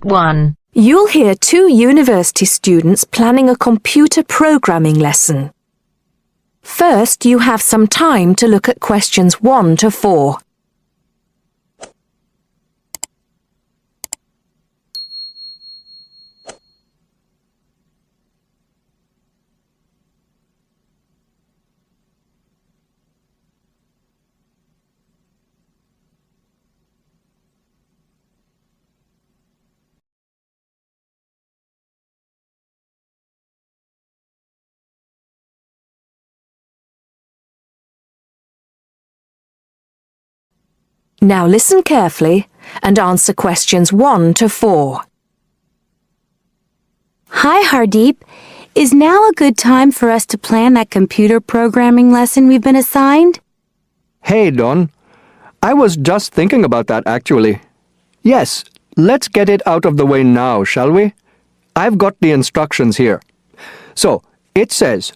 1. You'll hear two university students planning a computer programming lesson. First, you have some time to look at questions 1 to 4. Now listen carefully and answer questions 1 to 4. Hi, Hardeep. Is now a good time for us to plan that computer programming lesson we've been assigned? Hey, Dawn. I was just thinking about that, actually. Yes, let's get it out of the way now, shall we? I've got the instructions here. So, it says,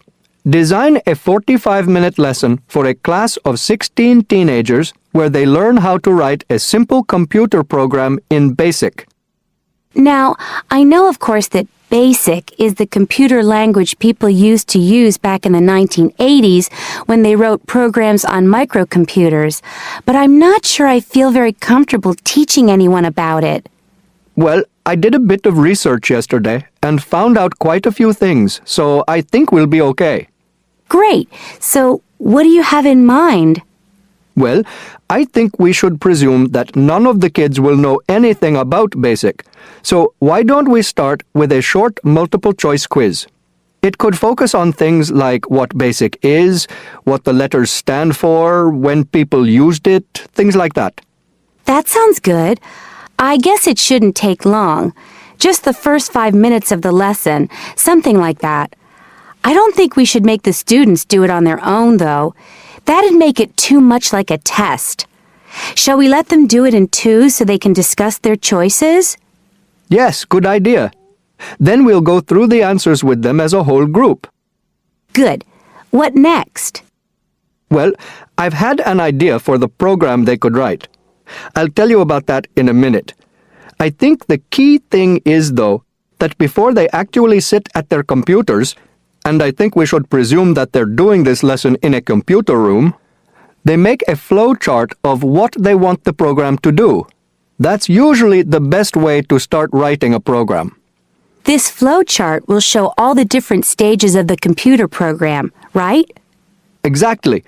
design a 45-minute lesson for a class of 16 teenagers where they learn how to write a simple computer program in BASIC. Now, I know, of course, that BASIC is the computer language people used to use back in the 1980s when they wrote programs on microcomputers, but I'm not sure I feel very comfortable teaching anyone about it. Well, I did a bit of research yesterday and found out quite a few things, so I think we'll be okay. Great. So, what do you have in mind? Well, I think we should presume that none of the kids will know anything about BASIC. So why don't we start with a short multiple-choice quiz? It could focus on things like what BASIC is, what the letters stand for, when people used it, things like that. That sounds good. I guess it shouldn't take long. Just the first 5 minutes of the lesson, something like that. I don't think we should make the students do it on their own, though. That'd make it too much like a test. Shall we let them do it in twos so they can discuss their choices? Yes, good idea. Then we'll go through the answers with them as a whole group. Good. What next? Well, I've had an idea for the program they could write. I'll tell you about that in a minute. I think the key thing is, though, that before they actually sit at their computers, and I think we should presume that they're doing this lesson in a computer room, they make a flow chart of what they want the program to do. That's usually the best way to start writing a program. This flow chart will show all the different stages of the computer program, right? Exactly.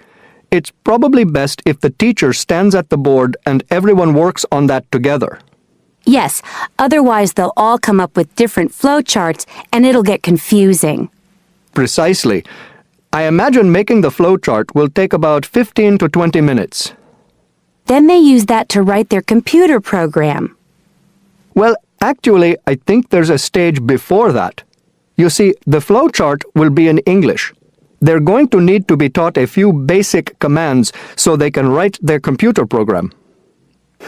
It's probably best if the teacher stands at the board and everyone works on that together. Yes, otherwise they'll all come up with different flow charts and it'll get confusing. Precisely. I imagine making the flowchart will take about 15 to 20 minutes. Then they use that to write their computer program. Well, actually, I think there's a stage before that. You see, the flowchart will be in English. They're going to need to be taught a few basic commands so they can write their computer program.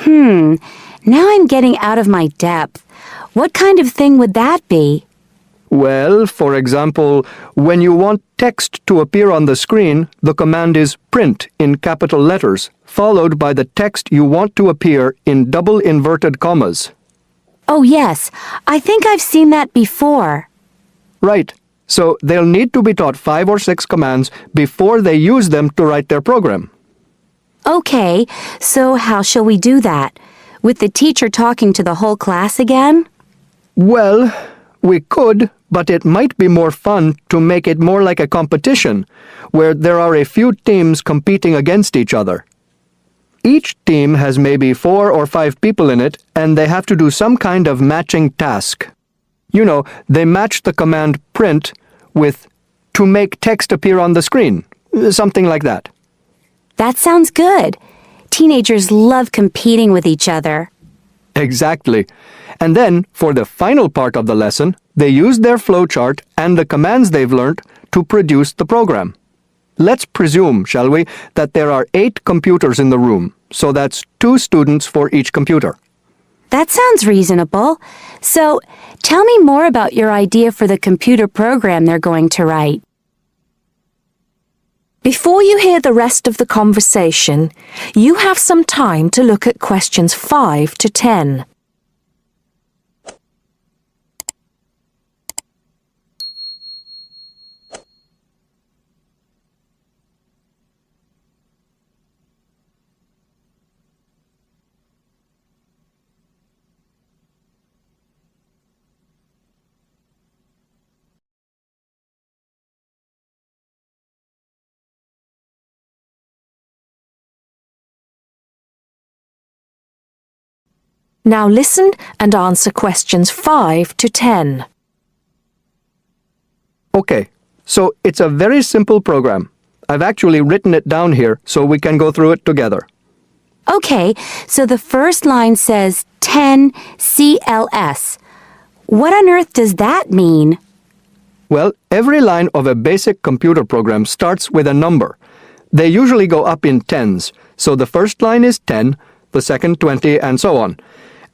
Now I'm getting out of my depth. What kind of thing would that be? Well, for example, when you want text to appear on the screen, the command is print in capital letters, followed by the text you want to appear in double inverted commas. Oh yes, I think I've seen that before. Right. So they'll need to be taught 5 or 6 commands before they use them to write their program. Okay, so how shall we do that? With the teacher talking to the whole class again? Well, we could, but it might be more fun to make it more like a competition, where there are a few teams competing against each other. Each team has maybe 4 or 5 people in it, and they have to do some kind of matching task. You know, they match the command print with to make text appear on the screen, something like that. That sounds good. Teenagers love competing with each other. Exactly. And then, for the final part of the lesson, they use their flowchart and the commands they've learned to produce the program. Let's presume, shall we, that there are 8 computers in the room, so that's 2 students for each computer. That sounds reasonable. So, tell me more about your idea for the computer program they're going to write. Before you hear the rest of the conversation, you have some time to look at questions 5 to 10. Now listen and answer questions 5 to 10. Okay, so it's a very simple program. I've actually written it down here so we can go through it together. Okay, so the first line says 10 CLS. What on earth does that mean? Well, every line of a basic computer program starts with a number. They usually go up in tens, so the first line is 10, the second 20, and so on.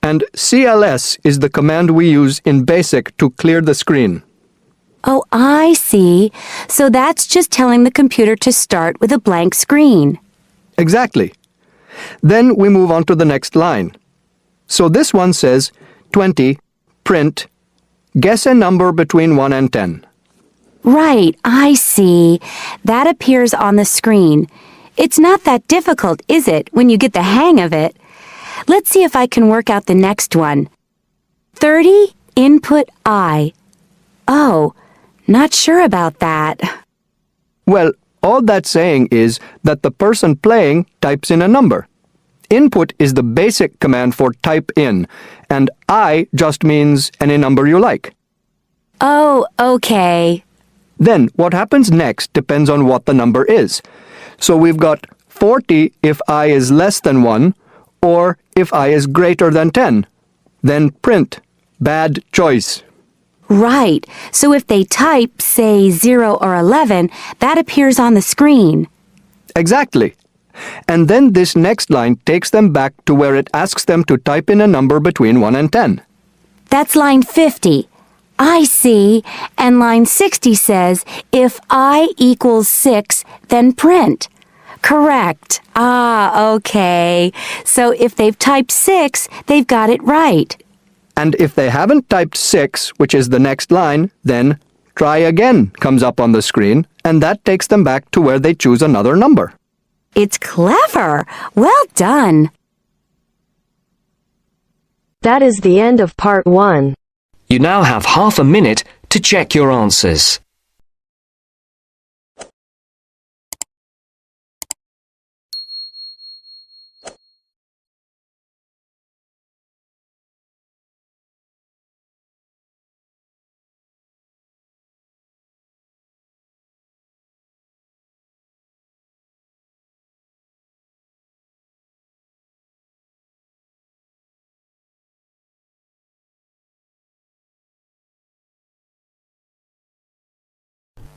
And CLS is the command we use in BASIC to clear the screen. Oh, I see. So that's just telling the computer to start with a blank screen. Exactly. Then we move on to the next line. So this one says 20, print, guess a number between 1 and 10. Right, I see. That appears on the screen. It's not that difficult, is it, when you get the hang of it? Let's see if I can work out the next one. 30, input I. Oh, not sure about that. Well, all that's saying is that the person playing types in a number. Input is the basic command for type in, and I just means any number you like. Oh, okay. Then what happens next depends on what the number is. So we've got 40 if I is less than 1, or if I is greater than 10. Then print. Bad choice. Right. So if they type, say, 0 or 11, that appears on the screen. Exactly. And then this next line takes them back to where it asks them to type in a number between 1 and 10. That's line 50. I see. And line 60 says, if I equals 6, then print. Correct. Ah, okay. So if they've typed 6, they've got it right. And if they haven't typed 6, which is the next line, then try again comes up on the screen, and that takes them back to where they choose another number. It's clever. Well done. That is the end of part 1. You now have half a minute to check your answers.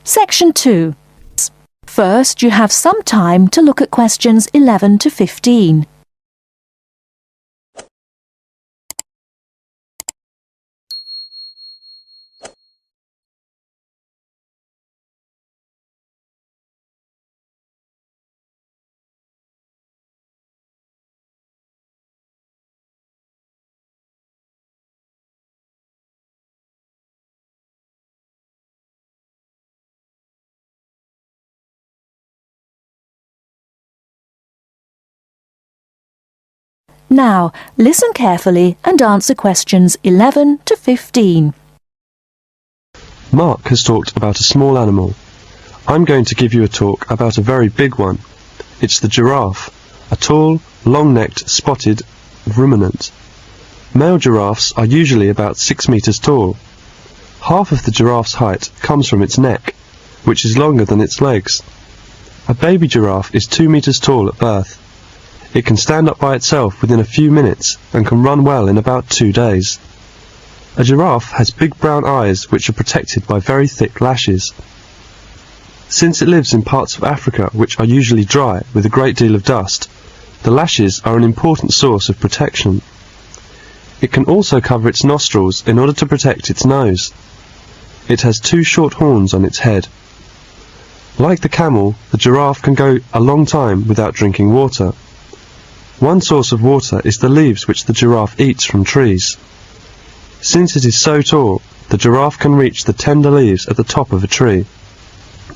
Section 2. First, you have some time to look at questions 11 to 15. Now, listen carefully and answer questions 11 to 15. Mark has talked about a small animal. I'm going to give you a talk about a very big one. It's the giraffe, a tall, long-necked, spotted ruminant. Male giraffes are usually about 6 meters tall. Half of the giraffe's height comes from its neck, which is longer than its legs. A baby giraffe is 2 meters tall at birth. It can stand up by itself within a few minutes and can run well in about 2 days. A giraffe has big brown eyes which are protected by very thick lashes. Since it lives in parts of Africa which are usually dry with a great deal of dust, the lashes are an important source of protection. It can also cover its nostrils in order to protect its nose. It has 2 short horns on its head. Like the camel, the giraffe can go a long time without drinking water. One source of water is the leaves which the giraffe eats from trees. Since it is so tall, the giraffe can reach the tender leaves at the top of a tree.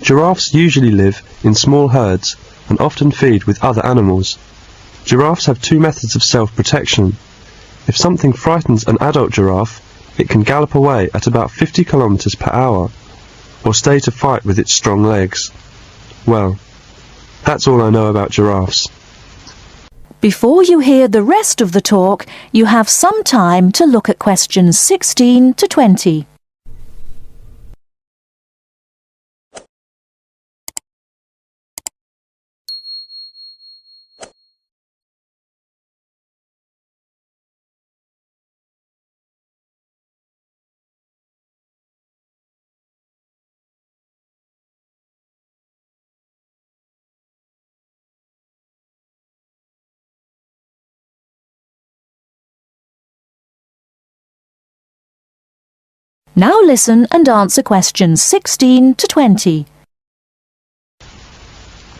Giraffes usually live in small herds and often feed with other animals. Giraffes have 2 methods of self-protection. If something frightens an adult giraffe, it can gallop away at about 50 kilometers per hour, or stay to fight with its strong legs. Well, that's all I know about giraffes. Before you hear the rest of the talk, you have some time to look at questions 16 to 20. Now listen and answer questions 16 to 20.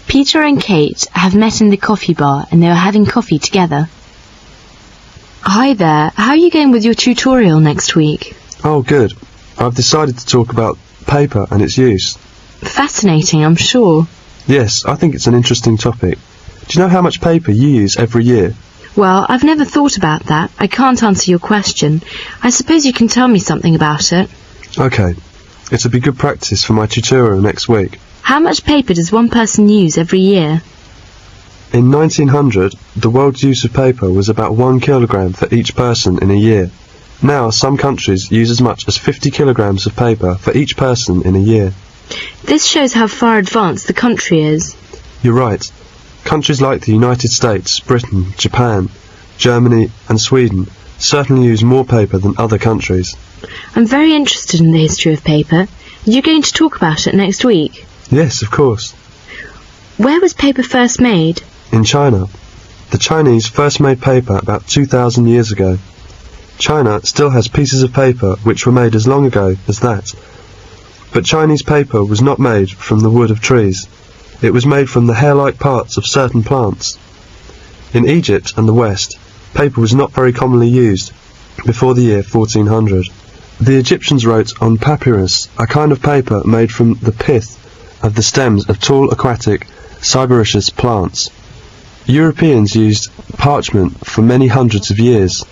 Peter and Kate have met in the coffee bar and they are having coffee together. Hi there, how are you going with your tutorial next week? Oh, good. I've decided to talk about paper and its use. Fascinating, I'm sure. Yes, I think it's an interesting topic. Do you know how much paper you use every year? Well, I've never thought about that. I can't answer your question. I suppose you can tell me something about it. OK. It'll be good practice for my tutorial next week. How much paper does one person use every year? In 1900, the world's use of paper was about 1 kilogram for each person in a year. Now, some countries use as much as 50 kilograms of paper for each person in a year. This shows how far advanced the country is. You're right. Countries like the United States, Britain, Japan, Germany and Sweden certainly use more paper than other countries. I'm very interested in the history of paper. Are you going to talk about it next week? Yes, of course. Where was paper first made? In China. The Chinese first made paper about 2,000 years ago. China still has pieces of paper which were made as long ago as that. But Chinese paper was not made from the wood of trees. It was made from the hair-like parts of certain plants. In Egypt and the West, paper was not very commonly used before the year 1400. The Egyptians wrote on papyrus, a kind of paper made from the pith of the stems of tall aquatic cyperaceous plants. Europeans used parchment for many hundreds of years.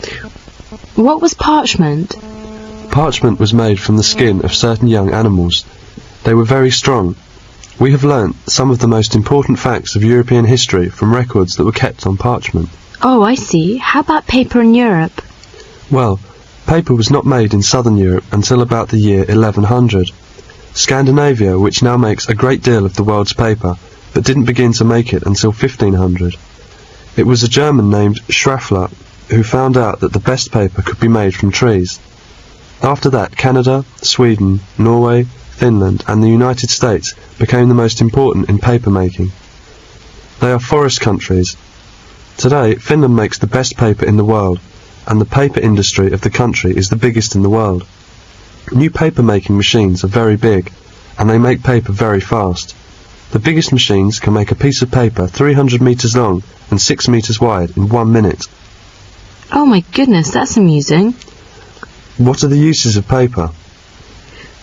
What was parchment? Parchment was made from the skin of certain young animals. They were very strong. We have learnt some of the most important facts of European history from records that were kept on parchment. Oh, I see. How about paper in Europe? Well, paper was not made in southern Europe until about the year 1100. Scandinavia, which now makes a great deal of the world's paper, but didn't begin to make it until 1500. It was a German named Schraffler who found out that the best paper could be made from trees. After that, Canada, Sweden, Norway, Finland and the United States became the most important in paper making. They are forest countries. Today, Finland makes the best paper in the world, and the paper industry of the country is the biggest in the world. New paper making machines are very big, and they make paper very fast. The biggest machines can make a piece of paper 300 meters long and 6 meters wide in 1 minute. Oh my goodness, that's amusing. What are the uses of paper?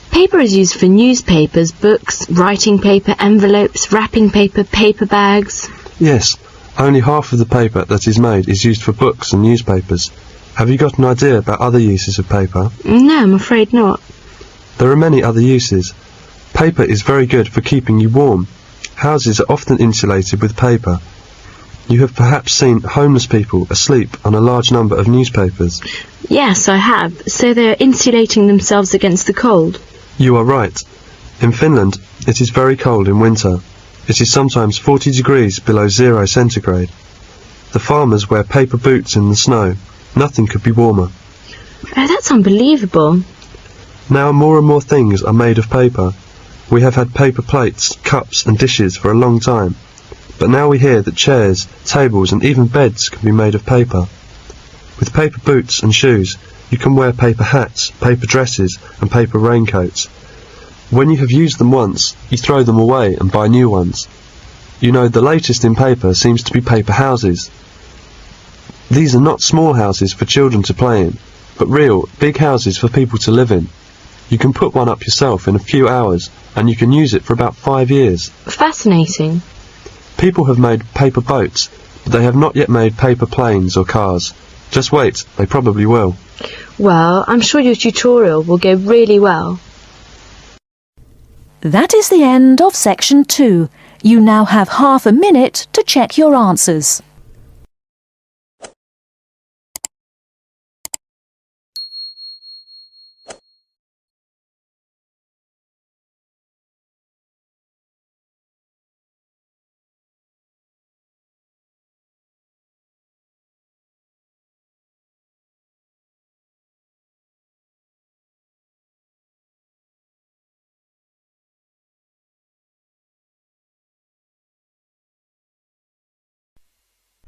Paper is used for newspapers, books, writing paper, envelopes, wrapping paper, paper bags. Yes, only half of the paper that is made is used for books and newspapers. Have you got an idea about other uses of paper? No, I'm afraid not. There are many other uses. Paper is very good for keeping you warm. Houses are often insulated with paper. You have perhaps seen homeless people asleep on a large number of newspapers. Yes, I have. So they are insulating themselves against the cold. You are right. In Finland, it is very cold in winter. It is sometimes 40 degrees below 0 centigrade. The farmers wear paper boots in the snow. Nothing could be warmer. Oh, that's unbelievable. Now more and more things are made of paper. We have had paper plates, cups and dishes for a long time. But now we hear that chairs, tables and even beds can be made of paper. With paper boots and shoes, you can wear paper hats, paper dresses and paper raincoats. When you have used them once, you throw them away and buy new ones. You know, the latest in paper seems to be paper houses. These are not small houses for children to play in, but real, big houses for people to live in. You can put one up yourself in a few hours, and you can use it for about 5 years. Fascinating. People have made paper boats, but they have not yet made paper planes or cars. Just wait, they probably will. Well, I'm sure your tutorial will go really well. That is the end of section 2. You now have half a minute to check your answers.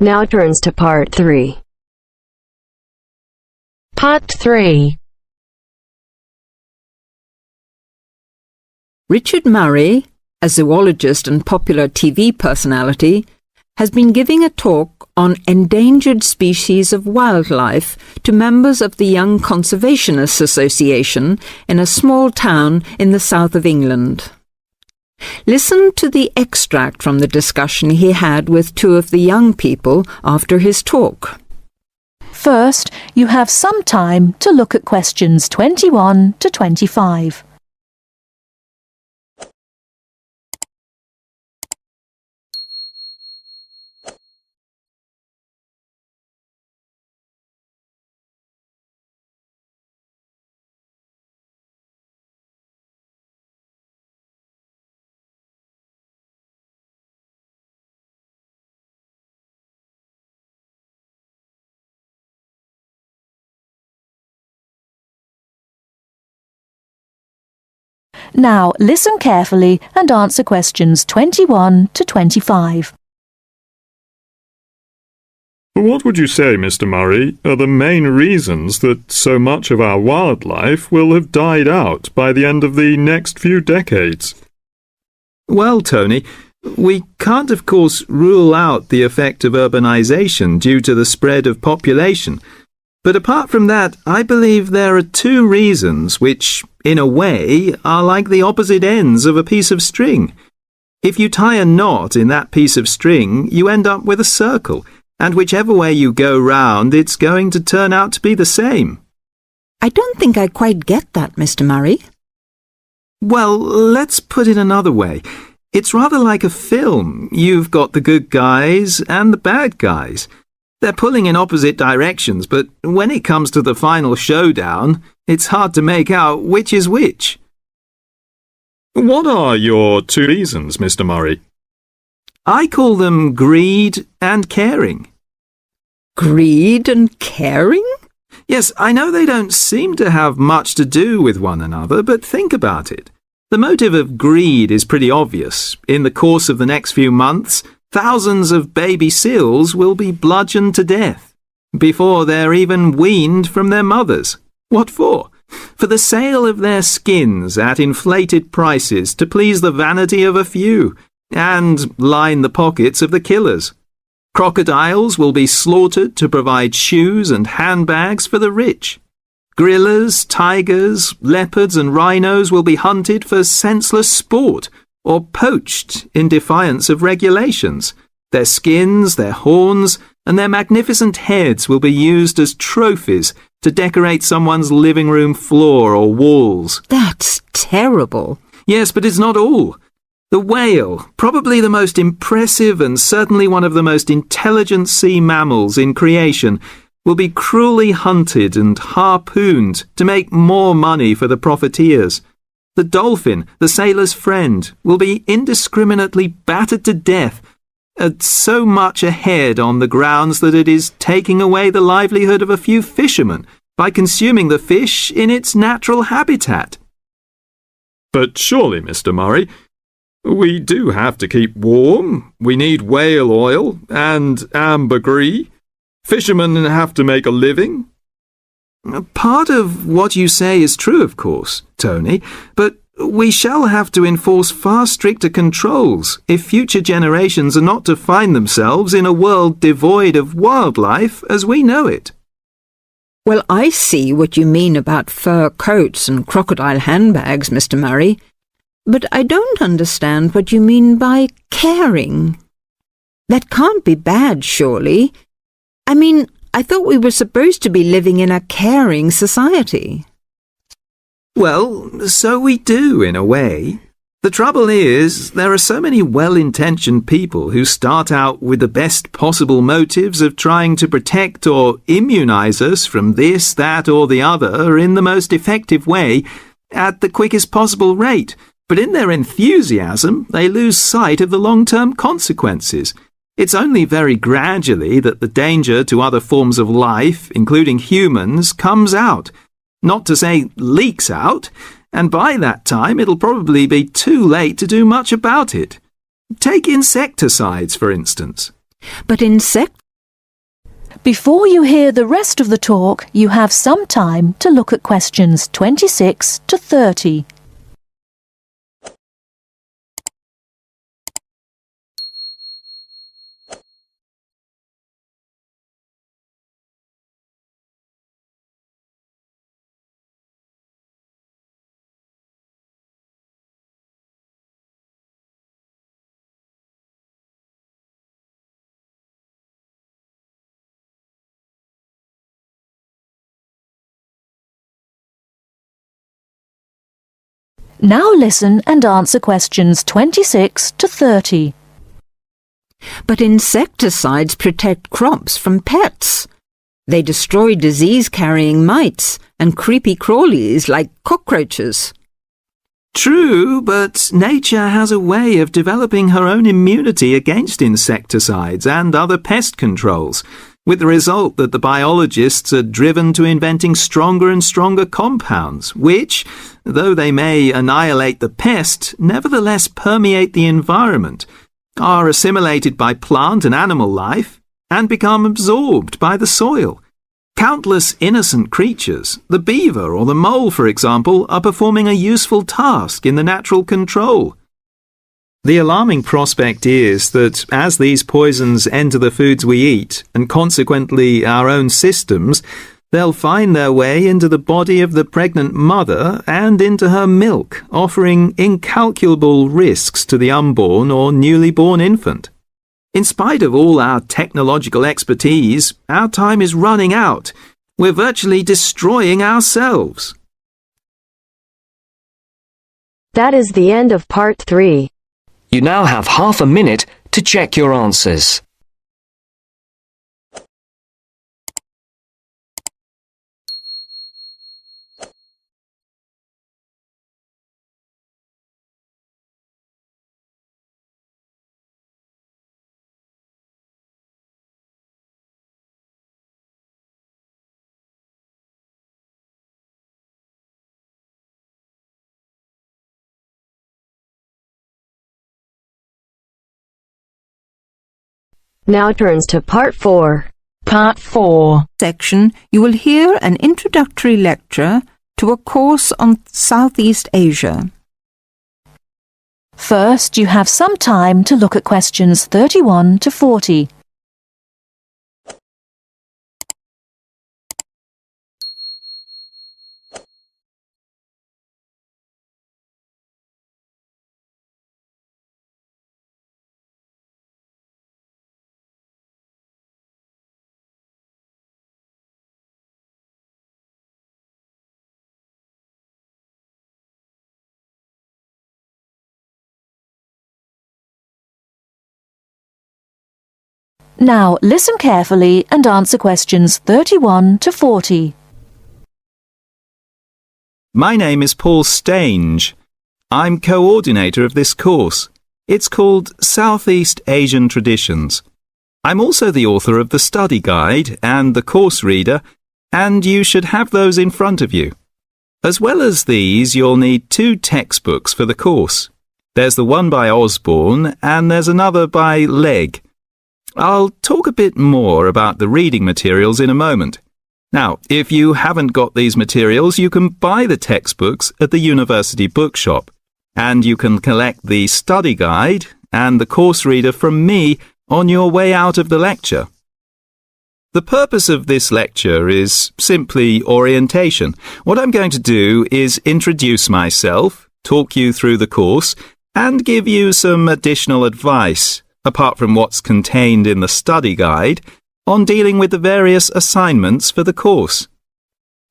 Now turns to Part 3. Part 3. Richard Murray, a zoologist and popular TV personality, has been giving a talk on endangered species of wildlife to members of the Young Conservationists Association in a small town in the south of England. Listen to the extract from the discussion he had with two of the young people after his talk. First, you have some time to look at questions 21 to 25. Now listen carefully and answer questions 21 to 25. What would you say, Mr. Murray, are the main reasons that so much of our wildlife will have died out by the end of the next few decades? Well, Tony, we can't of course rule out the effect of urbanization due to the spread of population. But apart from that, I believe there are two reasons which, in a way, are like the opposite ends of a piece of string. If you tie a knot in that piece of string, you end up with a circle, and whichever way you go round, it's going to turn out to be the same. I don't think I quite get that, Mr. Murray. Well, let's put it another way. It's rather like a film. You've got the good guys and the bad guys. They're pulling in opposite directions, but when it comes to the final showdown, it's hard to make out which is which. What are your two reasons, Mr. Murray? I call them greed and caring. Greed and caring? Yes, I know they don't seem to have much to do with one another, but think about it. The motive of greed is pretty obvious. In the course of the next few months, thousands of baby seals will be bludgeoned to death before they're even weaned from their mothers. What for? For the sale of their skins at inflated prices to please the vanity of a few and line the pockets of the killers. Crocodiles will be slaughtered to provide shoes and handbags for the rich. Gorillas, tigers, leopards and rhinos will be hunted for senseless sport or poached in defiance of regulations. Their skins, their horns, and their magnificent heads will be used as trophies to decorate someone's living room floor or walls. That's terrible. Yes, but it's not all. The whale, probably the most impressive and certainly one of the most intelligent sea mammals in creation, will be cruelly hunted and harpooned to make more money for the profiteers. The dolphin, the sailor's friend, will be indiscriminately battered to death at so much a head on the grounds that it is taking away the livelihood of a few fishermen by consuming the fish in its natural habitat. But surely, Mr. Murray, we do have to keep warm. We need whale oil and ambergris. Fishermen have to make a living. Part of what you say is true, of course, Tony, but we shall have to enforce far stricter controls if future generations are not to find themselves in a world devoid of wildlife as we know it. Well, I see what you mean about fur coats and crocodile handbags, Mr. Murray, but I don't understand what you mean by caring. That can't be bad, surely. I mean, I thought we were supposed to be living in a caring society. Well, so we do, in a way. The trouble is, there are so many well-intentioned people who start out with the best possible motives of trying to protect or immunize us from this, that, or the other in the most effective way, at the quickest possible rate. But in their enthusiasm, they lose sight of the long-term consequences. It's only very gradually that the danger to other forms of life, including humans, comes out. Not to say leaks out, and by that time it'll probably be too late to do much about it. Take insecticides, for instance. But Before you hear the rest of the talk, you have some time to look at questions 26 to 30. Now listen and answer questions 26 to 30. But insecticides protect crops from pests. They destroy disease-carrying mites and creepy crawlies like cockroaches. True, but nature has a way of developing her own immunity against insecticides and other pest controls, with the result that the biologists are driven to inventing stronger and stronger compounds, which, though they may annihilate the pest, nevertheless permeate the environment, are assimilated by plant and animal life, and become absorbed by the soil. Countless innocent creatures, the beaver or the mole, for example, are performing a useful task in the natural control. The alarming prospect is that as these poisons enter the foods we eat, and consequently our own systems, they'll find their way into the body of the pregnant mother and into her milk, offering incalculable risks to the unborn or newly born infant. In spite of all our technological expertise, our time is running out. We're virtually destroying ourselves. That is the end of part 3. You now have half a minute to check your answers. Now turns to part 4. Part 4 section, you will hear an introductory lecture to a course on Southeast Asia. First, you have some time to look at questions 31 to 40. Now listen carefully and answer questions 31 to 40. My name is Paul Stange. I'm coordinator of this course. It's called Southeast Asian Traditions. I'm also the author of the study guide and the course reader, and you should have those in front of you. As well as these, you'll need 2 textbooks for the course. There's the one by Osborne and there's another by Legg. I'll talk a bit more about the reading materials in a moment. Now, if you haven't got these materials, you can buy the textbooks at the university bookshop, and you can collect the study guide and the course reader from me on your way out of the lecture. The purpose of this lecture is simply orientation. What I'm going to do is introduce myself, talk you through the course, and give you some additional advice, apart from what's contained in the study guide, on dealing with the various assignments for the course.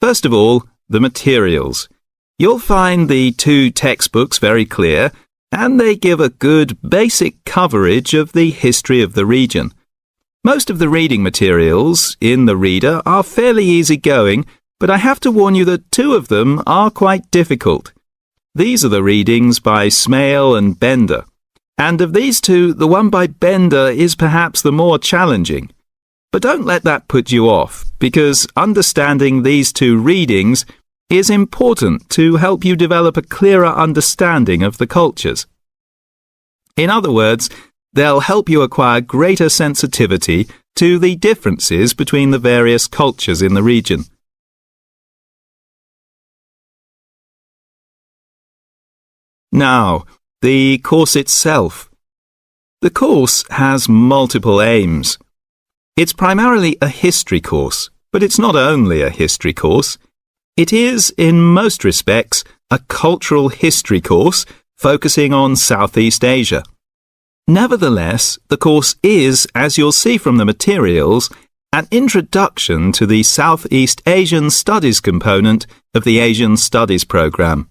First of all, the materials. You'll find the 2 textbooks very clear, and they give a good basic coverage of the history of the region. Most of the reading materials in the reader are fairly easygoing, but I have to warn you that 2 of them are quite difficult. These are the readings by Smale and Bender. And of these 2, the one by Bender is perhaps the more challenging. But don't let that put you off, because understanding these 2 readings is important to help you develop a clearer understanding of the cultures. In other words, they'll help you acquire greater sensitivity to the differences between the various cultures in the region. Now, the course itself. The course has multiple aims. It's primarily a history course, but it's not only a history course. It is, in most respects, a cultural history course focusing on Southeast Asia. Nevertheless, the course is, as you'll see from the materials, an introduction to the Southeast Asian Studies component of the Asian Studies program.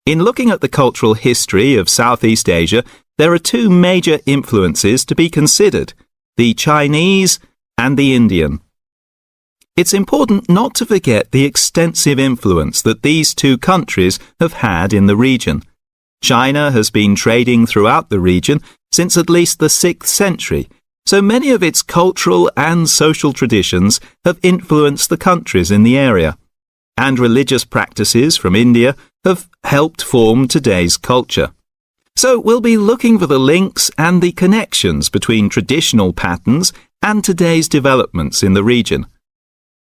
In looking at the cultural history of Southeast Asia, there are two major influences to be considered, the Chinese and the Indian. It's important not to forget the extensive influence that these two countries have had in the region. China has been trading throughout the region since at least the 6th century, so many of its cultural and social traditions have influenced the countries in the area, and religious practices from India have helped form today's culture. So we'll be looking for the links and the connections between traditional patterns and today's developments in the region.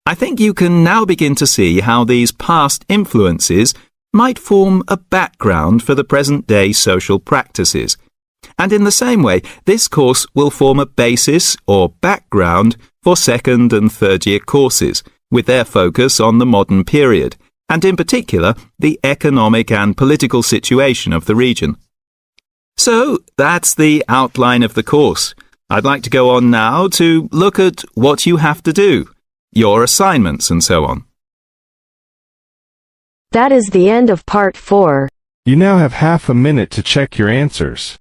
I think you can now begin to see how these past influences might form a background for the present-day social practices. And in the same way, this course will form a basis or background for second and third year courses, with their focus on the modern period, and in particular, the economic and political situation of the region. So, that's the outline of the course. I'd like to go on now to look at what you have to do, your assignments and so on. That is the end of part 4. You now have half a minute to check your answers.